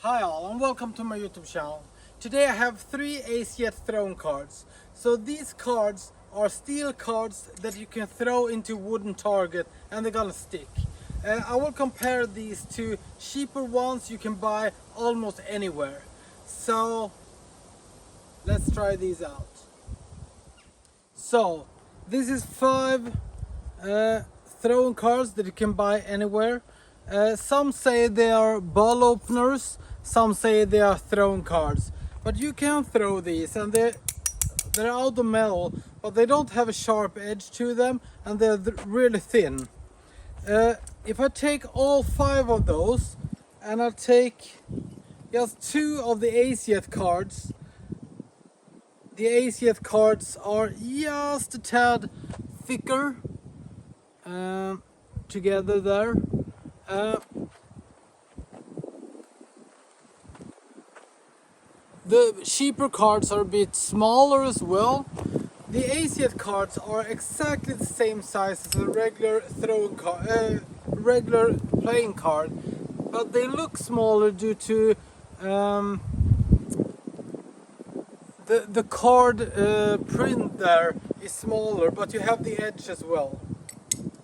Hi all and welcome to my YouTube channel. Today I have 3 AceJet throwing cards. So these cards are steel cards that you can throw into wooden target and they're gonna stick. I will compare these to cheaper ones you can buy almost anywhere. So let's try these out. So this is 5 throwing cards that you can buy anywhere. Some say they are ball openers, some say they are throwing cards, but you can throw these and they're out of metal, but they don't have a sharp edge to them and they're really thin. If I take all 5 of those and I'll take just 2 of the AceJet cards, the AceJet cards are just a tad thicker together there. The cheaper cards are a bit smaller as well. The AceJet cards are exactly the same size as a regular throwing card, regular playing card, but they look smaller due to the card print there is smaller, but you have the edge as well.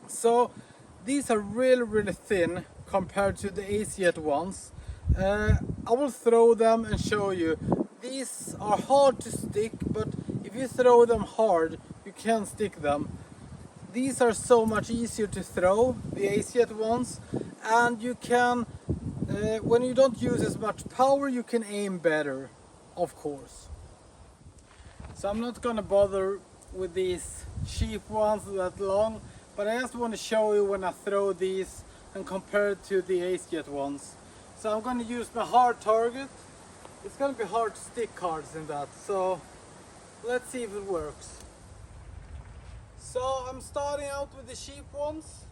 So these are really thin compared to the AceJet ones. I will throw them and show you. These are hard to stick, but if you throw them hard, you can stick them. These are so much easier to throw, the AceJet ones, and you can, when you don't use as much power, you can aim better, of course. So I'm not gonna bother with these cheap ones that long, but I just want to show you when I throw these and compare it to the AceJet ones. So I'm going to use my hard target. It's going to be hard to stick cards in that, so let's see if it works. So I'm starting out with the cheap ones.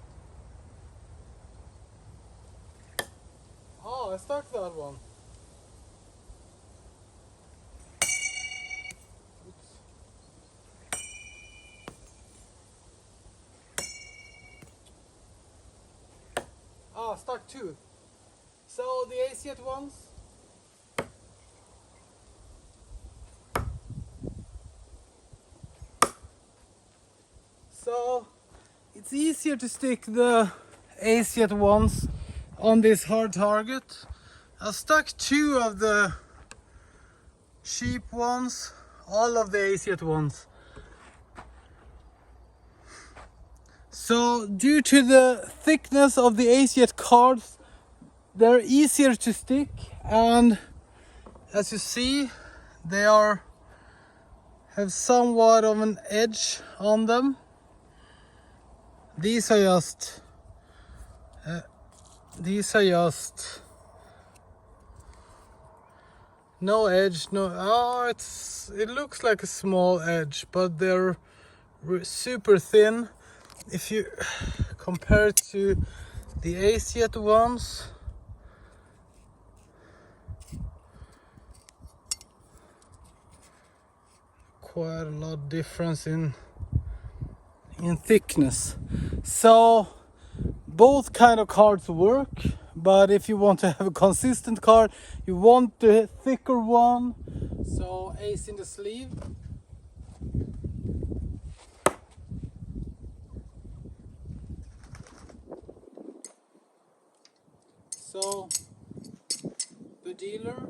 Oh, I stuck that one. Oh, I stuck 2. So the AceJet ones. So it's easier to stick the AceJet ones on this hard target. I stuck 2 of the cheap ones, all of the AceJet ones. So due to the thickness of the AceJet cards, they're easier to stick, and as you see, they have somewhat of an edge on them. These are just no edge, no. Oh, it looks like a small edge, but they're super thin. If you compare it to the AceJet ones, quite a lot difference in thickness. So both kind of cards work, but if you want to have a consistent card, you want the thicker one. So ace in the sleeve. So the dealer.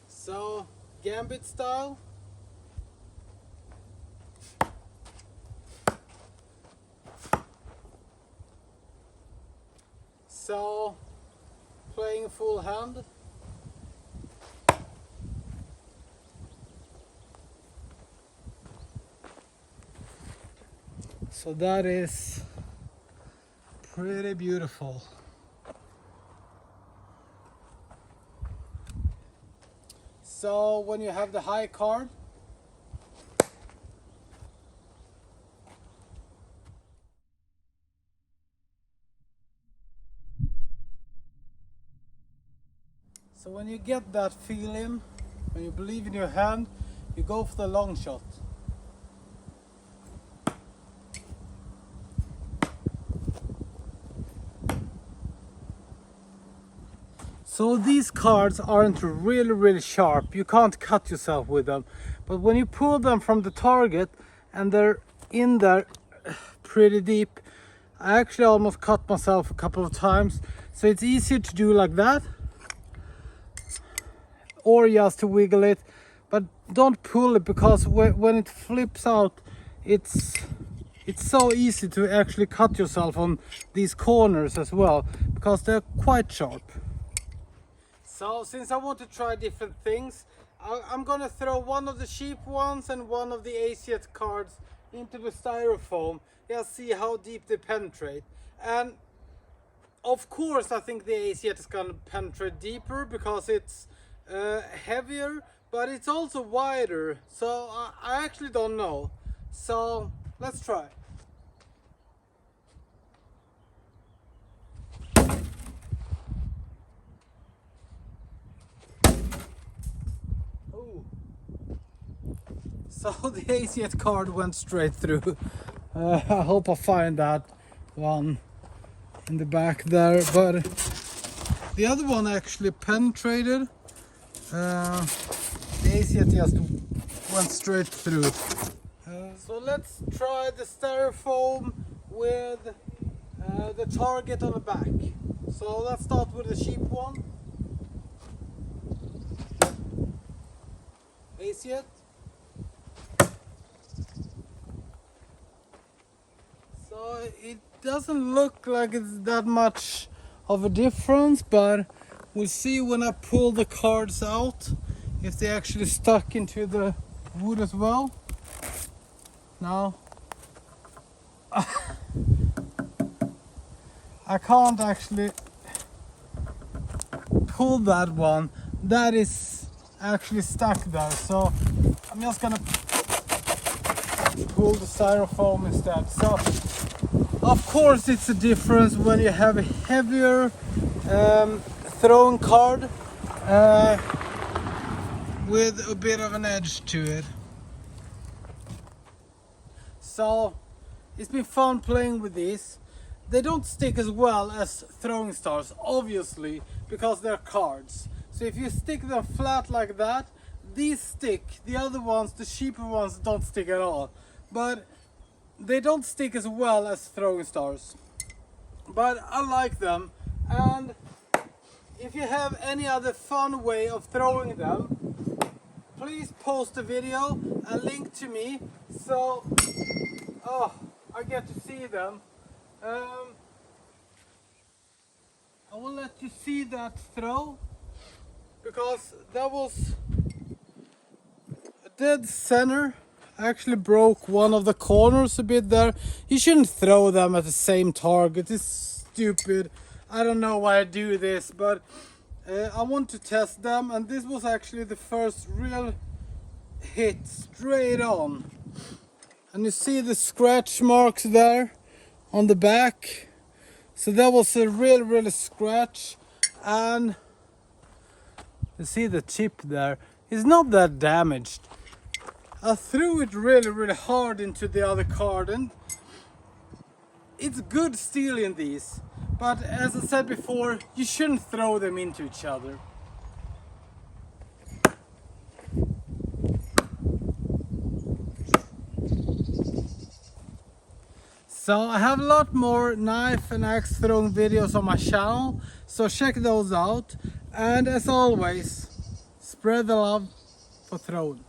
So GAMBIT style. So playing full hand. So that is pretty beautiful. So when you have the high card, so when you get that feeling, when you believe in your hand, you go for the long shot. So these cards aren't really sharp. You can't cut yourself with them. But when you pull them from the target and they're in there pretty deep, I actually almost cut myself a couple of times. So it's easier to do like that, or just to wiggle it. But don't pull it, because when it flips out, it's so easy to actually cut yourself on these corners as well, because they're quite sharp. So since I want to try different things, I'm gonna throw one of the cheap ones and one of the AceJet cards into the styrofoam. Just see how deep they penetrate. And of course I think the AceJet is gonna penetrate deeper because it's heavier, but it's also wider. So I actually don't know. So let's try. So the AceJet card went straight through. I hope I find that one in the back there, but the other one actually penetrated. The AceJet just went straight through. So let's try the styrofoam with the target on the back. So let's start with the cheap one. AceJet. So it doesn't look like it's that much of a difference, but we'll see when I pull the cards out if they actually stuck into the wood as well. Now I can't actually pull that one. That is actually stuck there, so I'm just gonna pull the styrofoam instead. So of course it's a difference when you have a heavier throwing card with a bit of an edge to it. So it's been fun playing with these. They don't stick as well as throwing stars, obviously, because they're cards. So if you stick them flat like that, these stick. The other ones, the cheaper ones, don't stick at all. But they don't stick as well as throwing stars. But I like them. And if you have any other fun way of throwing them, please post a video, a link to me, so I get to see them. I will let you see that throw, because that was a dead center. I actually broke one of the corners a bit there. You shouldn't throw them at the same target. It's stupid. I don't know why I do this, but I want to test them, and this was actually the first real hit straight on. And you see the scratch marks there on the back. So that was a really scratch, and you see the tip there. It's not that damaged. I threw it really hard into the other card, and it's good stealing these. But as I said before, you shouldn't throw them into each other. So I have a lot more knife and axe throwing videos on my channel, so check those out. And as always, spread the love for throwing.